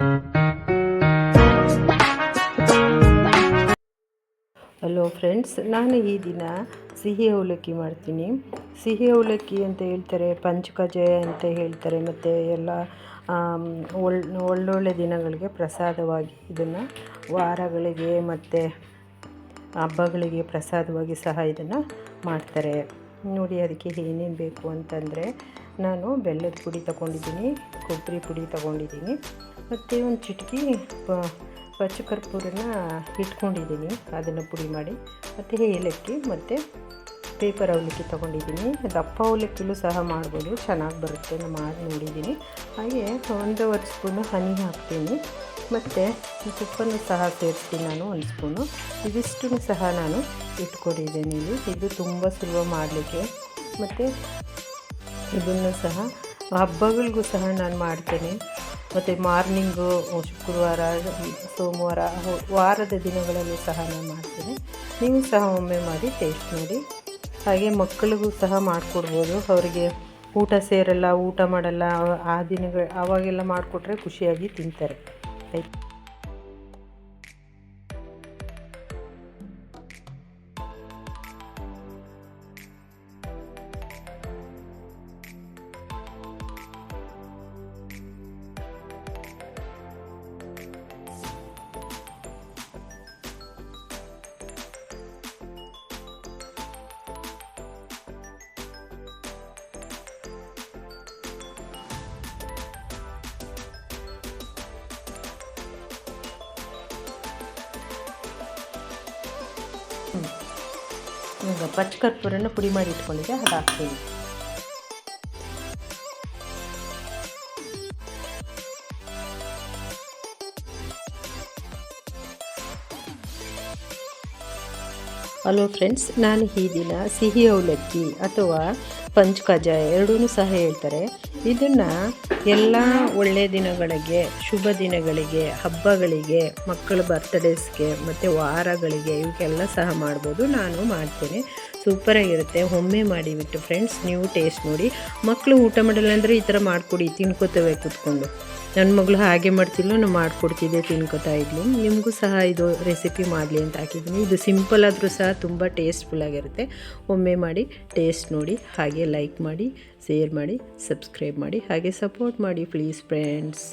Hello friends, ನಾನು ಈ ದಿನ ಸಿಹಿ ಅವಲಕ್ಕಿ ಮಾಡ್ತೀನಿ. ಸಿಹಿ ಅವಲಕ್ಕಿ ಅಂತ ಹೇಳ್ತಾರೆ, ಪಂಚಕಜಾಯ ಅಂತ ಹೇಳ್ತಾರೆ, ಮತ್ತು ಎಲ್ಲ ಒಳ್ಳೊಳ್ಳೆ ದಿನಗಳಿಗೆ ಪ್ರಸಾದವಾಗಿ ಇದನ್ನು ವಾರಗಳಿಗೆ ಮತ್ತು ಹಬ್ಬಗಳಿಗೆ ಪ್ರಸಾದವಾಗಿ ಸಹ ಇದನ್ನು ಮಾಡ್ತಾರೆ ನೋಡಿ. ಅದಕ್ಕೆ ಏನೇನು ಬೇಕು ಅಂತಂದರೆ, ನಾನು ಬೆಲ್ಲದ ಪುಡಿ ತಗೊಂಡಿದ್ದೀನಿ, ಕೊಬ್ಬರಿ ಪುಡಿ ತಗೊಂಡಿದ್ದೀನಿ, ಮತ್ತು ಒಂದು ಚಿಟಕಿ ಪಚ್ಚಕರ್ಪೂರನ ಇಟ್ಕೊಂಡಿದ್ದೀನಿ, ಅದನ್ನು ಪುಡಿ ಮಾಡಿ, ಮತ್ತು ಏಲಕ್ಕಿ ಮತ್ತು ಪೇಪರ್ ಅವಲಕ್ಕಿ ತೊಗೊಂಡಿದ್ದೀನಿ. ದಪ್ಪ ಅವಲಕ್ಕಿಲೂ ಸಹ ಮಾಡ್ಬೋದು, ಚೆನ್ನಾಗಿ ಬರುತ್ತೆ, ನಾನು ಮಾಡಿ ನೋಡಿದ್ದೀನಿ. ಹಾಗೆ 1.5 ಸ್ಪೂನು ಹನಿ ಹಾಕ್ತೀನಿ, ಮತ್ತು ತುಪ್ಪನೂ ಸಹ ಸೇರಿಸ್ತೀನಿ ನಾನು 1 ಸ್ಪೂನು. ಇದಿಷ್ಟನ್ನು ಸಹ ನಾನು ಇಟ್ಕೊಂಡಿದ್ದೀನಿ. ಇದು ತುಂಬ ಸುಲಭ ಮಾಡಲಿಕ್ಕೆ, ಮತ್ತು ಇದನ್ನು ಸಹ ಹಬ್ಬಗಳಿಗೂ ಸಹ ನಾನು ಮಾಡ್ತೇನೆ. ಮತ್ತು ಮಾರ್ನಿಂಗು ಶುಕ್ರವಾರ, ಸೋಮವಾರ, ವಾರದ ದಿನಗಳಲ್ಲಿ ಸಹ ನಾನು ಮಾಡ್ತೀನಿ. ನೀವು ಸಹ ಒಮ್ಮೆ ಮಾಡಿ ಟೇಸ್ಟ್ ನೋಡಿ. ಹಾಗೆ ಮಕ್ಕಳಿಗೂ ಸಹ ಮಾಡಿಕೊಡ್ಬೋದು. ಅವರಿಗೆ ಊಟ ಸೇರಲ್ಲ, ಊಟ ಮಾಡಲ್ಲ, ಆ ದಿನಗಳು ಆವಾಗೆಲ್ಲ ಮಾಡಿಕೊಟ್ರೆ ಖುಷಿಯಾಗಿ ತಿಂತಾರೆ. ಆಯ್ತು. ಈಗ ಪಚ್ಚಕರ್ಪೂರನ ಪುಡಿ ಮಾಡಿ ಇಟ್ಕೊಂಡಿದ್ದೆ, ಅದು ಹಾಕ್ತೀನಿ. ಹಲೋ ಫ್ರೆಂಡ್ಸ್, ನಾನು ಈ ದಿನ ಸಿಹಿ ಅವಲಕ್ಕಿ ಅಥವಾ ಪಂಚಕಜಾಯ ಎರಡೂ ಸಹ ಹೇಳ್ತಾರೆ, ಇದನ್ನು ಎಲ್ಲ ಒಳ್ಳೆಯ ದಿನಗಳಿಗೆ, ಶುಭ ದಿನಗಳಿಗೆ, ಹಬ್ಬಗಳಿಗೆ, ಮಕ್ಕಳ ಬರ್ತ್ಡೇಸ್ಗೆ ಮತ್ತು ವಾರಗಳಿಗೆ ಇವಕ್ಕೆಲ್ಲ ಸಹ ಮಾಡ್ಬೋದು. ನಾನು ಮಾಡ್ತೇನೆ, ಸೂಪರಾಗಿರುತ್ತೆ. ಒಮ್ಮೆ ಮಾಡಿಬಿಟ್ಟು ಫ್ರೆಂಡ್ಸ್ ನೀವು ಟೇಸ್ಟ್ ನೋಡಿ. ಮಕ್ಕಳು ಊಟ ಮಾಡಲ್ಲ ಅಂದರೆ ಈ ಥರ ಮಾಡಿಕೊಡಿ, ತಿನ್ಕೋತವೆ ಕೂತ್ಕೊಂಡು. ನನ್ನ ಮಗಳು ಹಾಗೆ ಮಾಡ್ತಿದ್ಲು, ನಾನು ಮಾಡಿಕೊಡ್ತಿದ್ದೆ, ತಿನ್ಕೋತಾ ಇದ್ಲು. ನಿಮಗೂ ಸಹ ಇದು ರೆಸಿಪಿ ಮಾಡಲಿ ಅಂತ ಹಾಕಿದ್ದೀನಿ. ಇದು ಸಿಂಪಲ್ ಆದರೂ ಸಹ ತುಂಬ ಟೇಸ್ಟ್ಫುಲ್ಲಾಗಿರುತ್ತೆ. ಒಮ್ಮೆ ಮಾಡಿ ಟೇಸ್ಟ್ ನೋಡಿ. ಹಾಗೆ ಲೈಕ್ ಮಾಡಿ, ಶೇರ್ ಮಾಡಿ, ಸಬ್ಸ್ಕ್ರೈಬ್ ಮಾಡಿ, ಹಾಗೆ ಸಪೋರ್ಟ್ ಮಾಡಿ ಪ್ಲೀಸ್ ಫ್ರೆಂಡ್ಸ್.